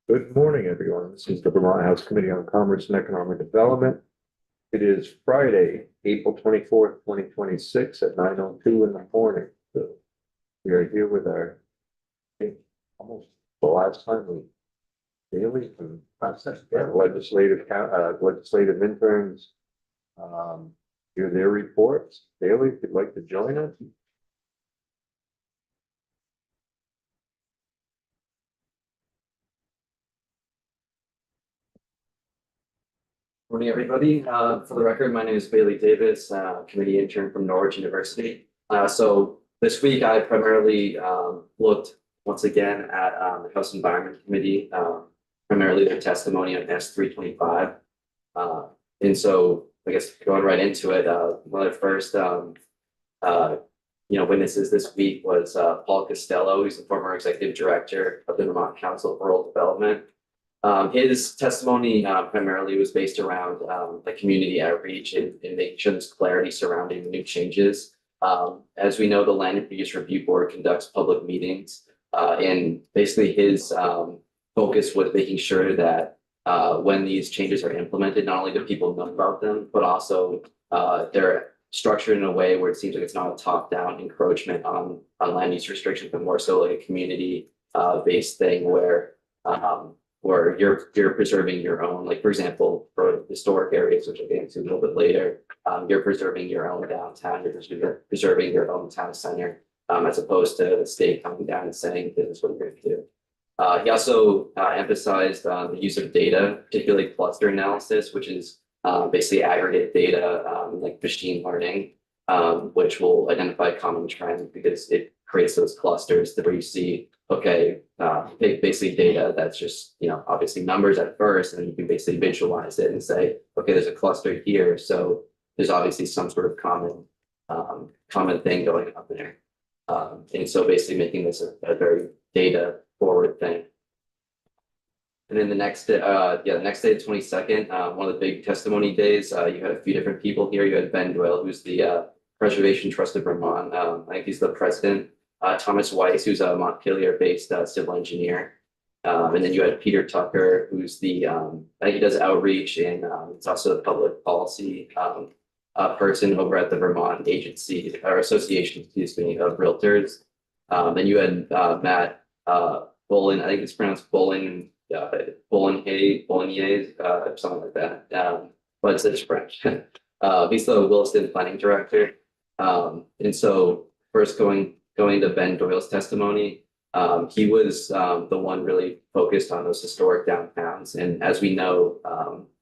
Good morning, everyone. This is the Vermont House Committee on Commerce and Economic Development. It is Friday, April 24th, 2026 at 9:02 in the morning. So we are here with our, I think, almost the last time we daily and legislative interns. Hear their reports. Daily, if you'd like to join us. Morning, everybody. For the record, my name is Bailey Davis, committee intern from Norwich University. So this week I primarily looked once again at the House Environment Committee, primarily their testimony on S325. And so I guess going right into it, one of the first witnesses this week was Paul Costello, who's the former executive director of the Vermont Council for Rural Development. His testimony primarily was based around the community outreach and making sure there's clarity surrounding the new changes. As we know, the Land Use Review Board conducts public meetings, and basically his focus was making sure that when these changes are implemented, not only do people know about them, but also they're structured in a way where it seems like it's not a top-down encroachment on land use restrictions, but more so like a community based thing where you're preserving your own, like for example, for historic areas, which I'll get into a little bit later, you're preserving your own downtown, you're preserving your own town center, as opposed to the state coming down and saying this is what you're going to do. He also emphasized the use of data, particularly cluster analysis, which is basically aggregate data, like machine learning, which will identify common trends because it creates those clusters where you see, okay, basically data that's just, obviously numbers at first, and you can basically visualize it and say, okay, there's a cluster here. So there's obviously some sort of common thing going on there. And so basically making this a very data forward thing. And then the next day, the next day, the 22nd, one of the big testimony days, you had a few different people here. You had Ben Doyle, who's the Preservation Trust of Vermont. I think he's the president. Thomas Weiss, who's a Montpelier-based civil engineer. And then you had Peter Tucker, who's the, I think he does outreach and it's also a public policy person over at the Vermont Agency or Association, excuse me, of Realtors. Then you had Matt Bolin, I think it's pronounced Bolin, Bolognese, something like that. But it's French. He's the Williston Planning Director. And so first going to Ben Doyle's testimony, he was the one really focused on those historic downtowns. And as we know,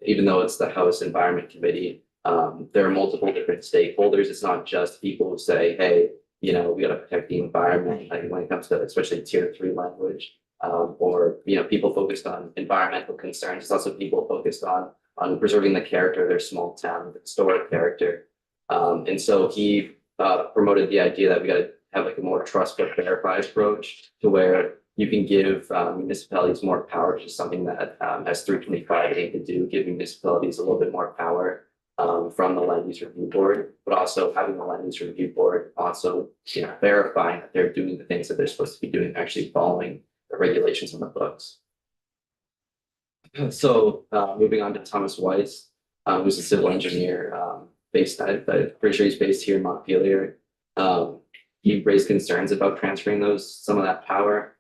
even though it's the House Environment Committee, there are multiple different stakeholders. It's not just people who say, hey, we got to protect the environment, like when it comes to especially tier 3 language, or people focused on environmental concerns. It's also people focused on preserving the character of their small town, the historic character. And so he promoted the idea that we got to have like a more trust but verify approach to where you can give municipalities more power, which is something that S325 aimed to do, give municipalities a little bit more power from the Land Use Review Board, but also having the Land Use Review Board also verifying that they're doing the things that they're supposed to be doing, actually following the regulations on the books. So moving on to Thomas Weiss, who's a civil engineer based, I'm pretty sure he's based here in Montpelier. He raised concerns about transferring some of that power.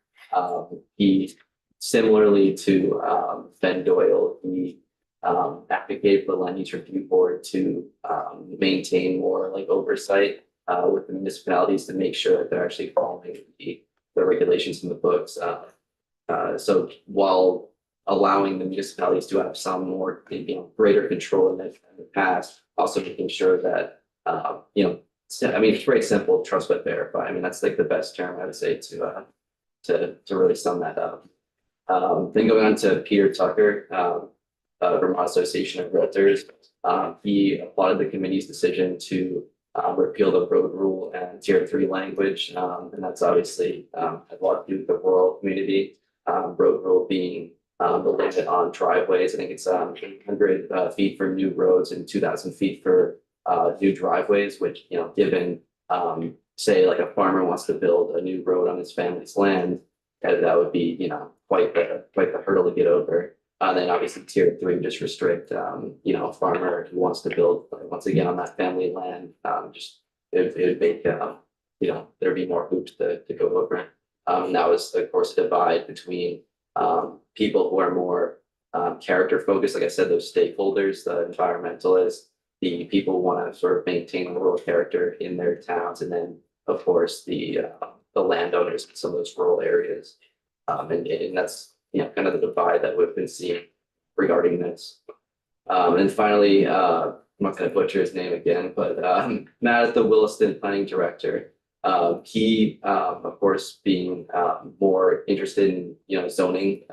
He, similarly to Ben Doyle, he advocated for the Land Use Review Board to maintain more like oversight with the municipalities to make sure that they're actually following the regulations in the books. So while allowing the municipalities to have some more, greater control in the past, also making sure that, it's very simple, trust but verify. I mean, that's like the best term I would say to really sum that up. Then going on to Peter Tucker, Vermont Association of Realtors, he applauded the committee's decision to repeal the road rule and tier 3 language. And that's obviously had a lot to do with the rural community. Road rule being the limit on driveways. I think it's 800 feet for new roads and 2,000 feet for new driveways, which, given, say like a farmer wants to build a new road on his family's land, that would be, quite the hurdle to get over. Then obviously tier three would just restrict, a farmer who wants to build, once again, on that family land, just it would make, there'd be more hoops to go over. And that was, of course, a divide between, people who are more, character focused, like I said, those stakeholders, the environmentalists, the people who want to sort of maintain rural character in their towns, and then, of course, the landowners in some of those rural areas. And that's, kind of the divide that we've been seeing regarding this. And finally, I'm not going to butcher his name again, but Matt, the Williston Planning Director, he, of course, being more interested in, zoning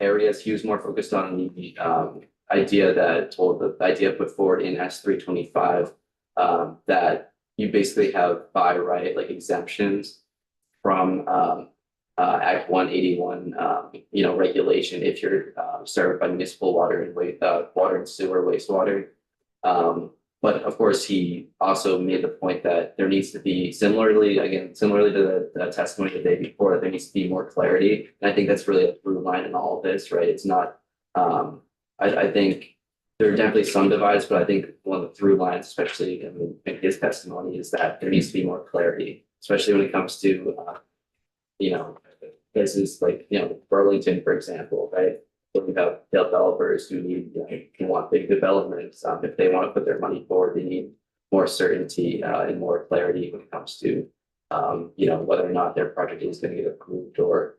areas, he was more focused on the idea put forward in S325, that you basically have by right, like exemptions from Act 181, regulation if you're served by municipal water and water and sewer wastewater. But of course, he also made the point that there needs to be similarly to the testimony the day before, that there needs to be more clarity. And I think that's really a through line in all of this, right? It's not, I think there are definitely some divides, but I think one of the through lines, especially in his testimony, is that there needs to be more clarity, especially when it comes to, places like, Burlington, for example, right? So we have developers who need, who want big developments. If they want to put their money forward, they need more certainty and more clarity when it comes to, whether or not their project is going to get approved or,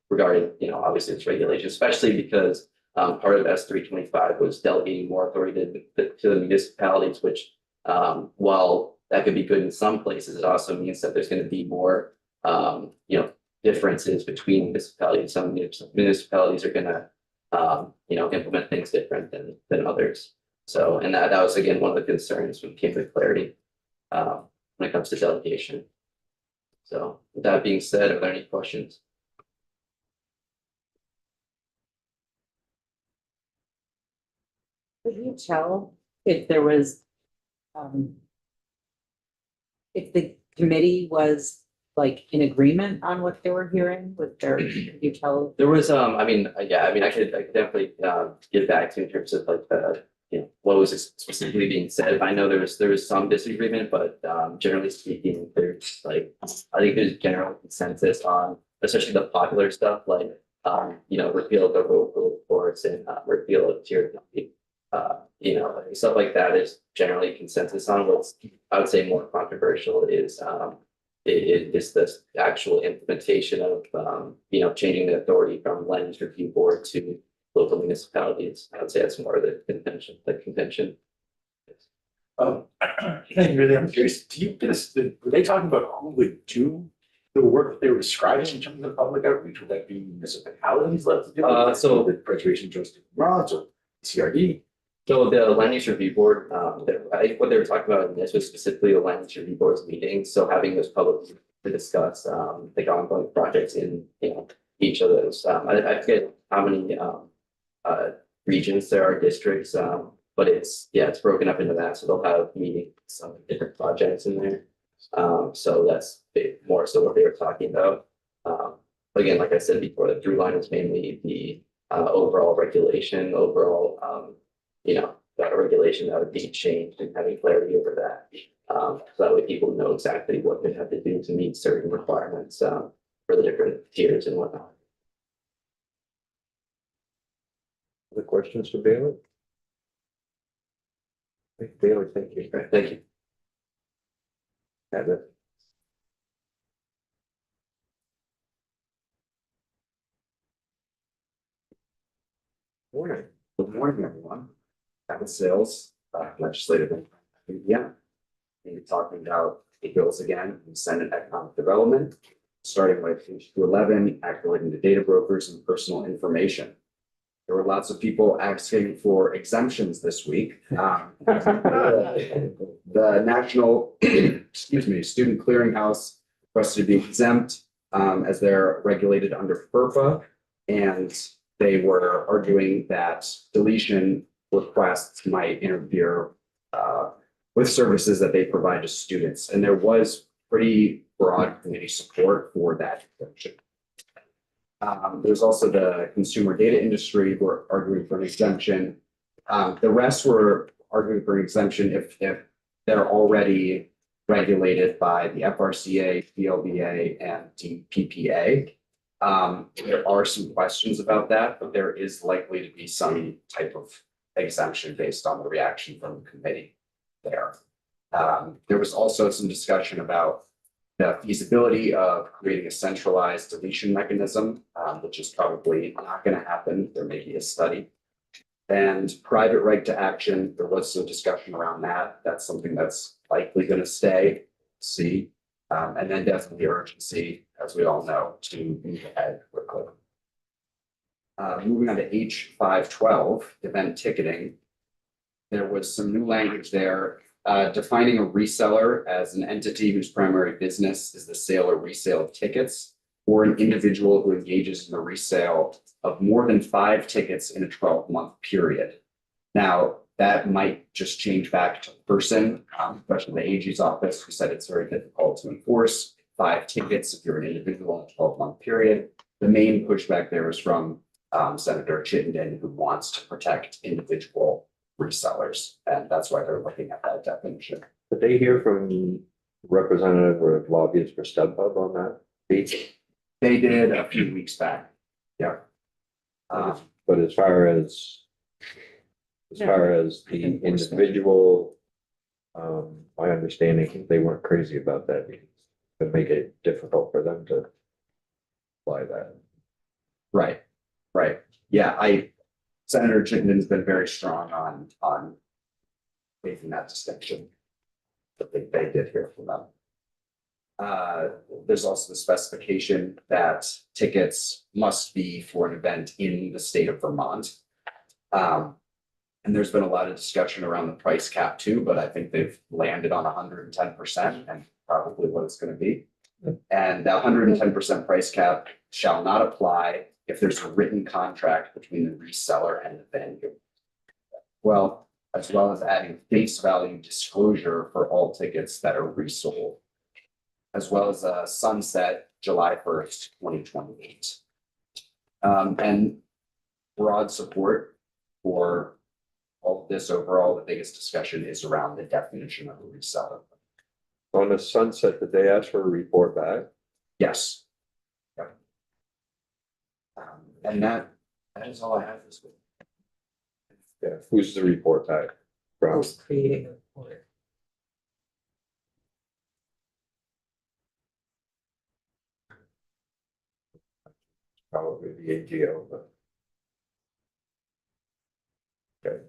regarding, obviously its regulation, especially because part of S325 was delegating more authority to the municipalities, which, while that could be good in some places, it also means that there's going to be more, differences between municipalities. Some municipalities are gonna, implement things different than others. So, and that was again one of the concerns when it came to clarity, when it comes to delegation. So, with that being said, are there any questions? Could you tell if there was, if the committee was like in agreement on what they were hearing with their, could you tell? There was, I could definitely get back to you in terms of like the, what was specifically being said. I know there was some disagreement, but generally speaking, there's like, I think there's general consensus on, especially the popular stuff, like, repeal of the local reports and repeal of tier three. Stuff like that is generally consensus on. What's, I would say, more controversial is it is this actual implementation of, changing the authority from land review board to local municipalities. I would say that's more of the contention. Really, I'm curious, were they talking about who would do the work that they were describing in terms of public outreach? Would that be municipalities left to do it? So the preservation trust rods or CRD? So the land use review board, I think what they were talking about in this was specifically the land use review board's meeting. So having those public to discuss the ongoing projects in each of those. I forget how many regions there are, districts, but it's broken up into that. So they'll have meetings, some different projects in there. So that's more so what they were talking about. Again, like I said before, the through line is mainly the overall regulation, that regulation that would be changed and having clarity over that. So that way people know exactly what they have to do to meet certain requirements for the different tiers and whatnot. Other questions for Bailey? Bailey, thank you. Right, thank you. Heather. Morning. Good morning, everyone. Kevin Sales, legislative. Yeah. We're talking about the bills again in Senate Economic Development, starting with page 211, Act relating to data brokers and personal information. There were lots of people asking for exemptions this week. The National, Student Clearinghouse requested to be exempt as they're regulated under FERPA, and they were arguing that deletion requests might interfere with services that they provide to students. And there was pretty broad committee support for that exemption. There's also the consumer data industry who are arguing for an exemption. The rest were arguing for an exemption if they're already regulated by the FRCA, PLBA, and DPPA. There are some questions about that, but there is likely to be some type of exemption based on the reaction from the committee there. There was also some discussion about the feasibility of creating a centralized deletion mechanism, which is probably not going to happen. There may be a study. And private right to action, there was some discussion around that. That's something that's likely going to stay, see. And then definitely urgency, as we all know, to move ahead quickly. Moving on to H512, event ticketing. There was some new language there, defining a reseller as an entity whose primary business is the sale or resale of tickets, or an individual who engages in the resale of more than 5 tickets in a 12-month period. Now, that might just change back to person, especially the AG's office, who said it's very difficult to enforce 5 tickets if you're an individual in a 12-month period. The main pushback there is from Senator Chittenden, who wants to protect individual resellers, and that's why they're looking at that definition. Did they hear from representative or lobbyist for StubHub on that? They did a few weeks back. Yeah. But as far as the individual, my understanding, they weren't crazy about that. To make it difficult for them to apply that. Right. Yeah, Senator Chittenden's been very strong on making that distinction. I think they did hear from them. There's also the specification that tickets must be for an event in the state of Vermont. And there's been a lot of discussion around the price cap too, but I think they've landed on 110% and probably what it's going to be. And the 110% price cap shall not apply if there's a written contract between the reseller and the venue. Well, as well as adding face value disclosure for all tickets that are resold, as well as a sunset July 1st, 2028. And broad support for all of this. Overall, the biggest discussion is around the definition of a reseller. On the sunset, did they ask for a report back? Yes. Yep. And that is all I have this week. Yeah, who's the report back from? Who's creating a report? Probably the AGO, but. Okay.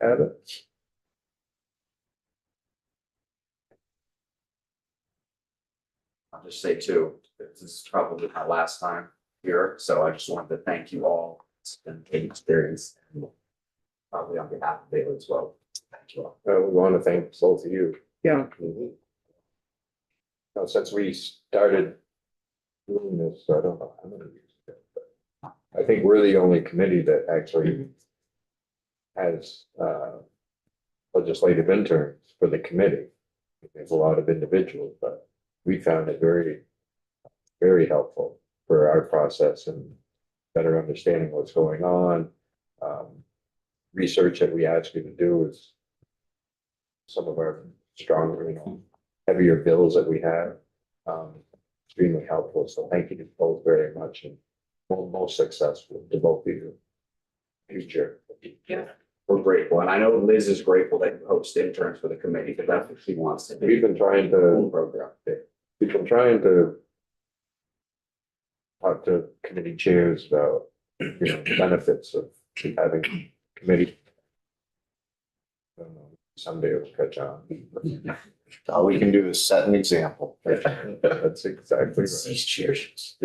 Have it. I'll just say too, this is probably my last time here, so I just wanted to thank you all. It's been a great experience, and probably on behalf of Baylor as well. Thank you all. We want to thank both of you. Yeah. Now, since we started doing this, I don't know how many years ago, but I think we're the only committee that actually has legislative interns for the committee. There's a lot of individuals, but we found it very, very helpful for our process and better understanding what's going on. Research that we ask you to do is some of our stronger, heavier bills that we have. Extremely helpful. So thank you both very much, and most successful to both of you. Future. Yeah, we're grateful, and I know Liz is grateful that you host interns for the committee, because that's what she wants to do. We've been trying to Program. talk to committee chairs about, the benefits of having committee. I don't know, someday it'll catch on. All we can do is set an example. That's exactly right. These cheers.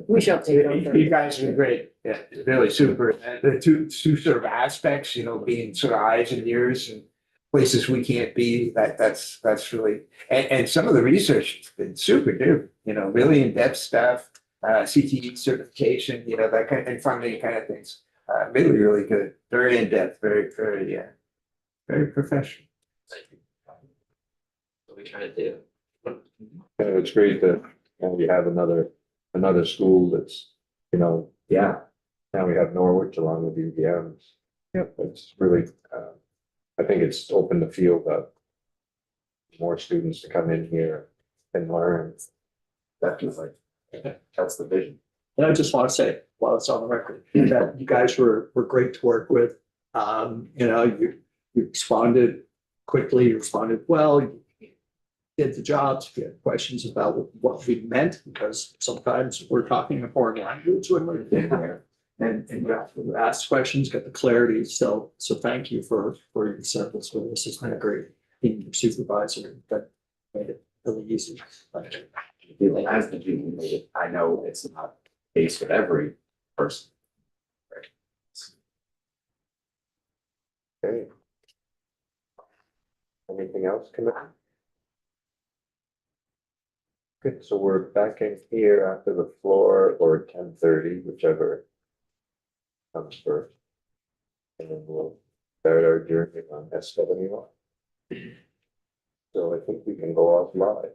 We shall take it over. You guys are great, yeah, really super. The two sort of aspects, being sort of eyes and ears and places we can't be, that's really, and some of the research has been super duper, really in-depth stuff, CTE certification, that kind and funding kind of things. Really, really good, very in-depth, very, very, very professional. What we try to do. And it's great that, we have another school that's, Yeah, now we have Norwich along with UVM. Yep. It's really, I think it's opened the field up. More students to come in here and learn. definitely. That's the vision. And I just want to say, while it's on the record, that you guys were great to work with. You responded quickly, you responded well, you did the jobs. If you had questions about what we meant, because sometimes we're talking a foreign language when we're in there. And you have to ask questions, get the clarity. So thank you for your service with this. It's been a great team supervisor that made it really easy. Thank you. As the GE made it, I know it's not the case with every person. Okay. Anything else, committee? Good, so we're back in here after the floor or 10:30, whichever comes first. And then we'll start our journey on S71. So I think we can go off live.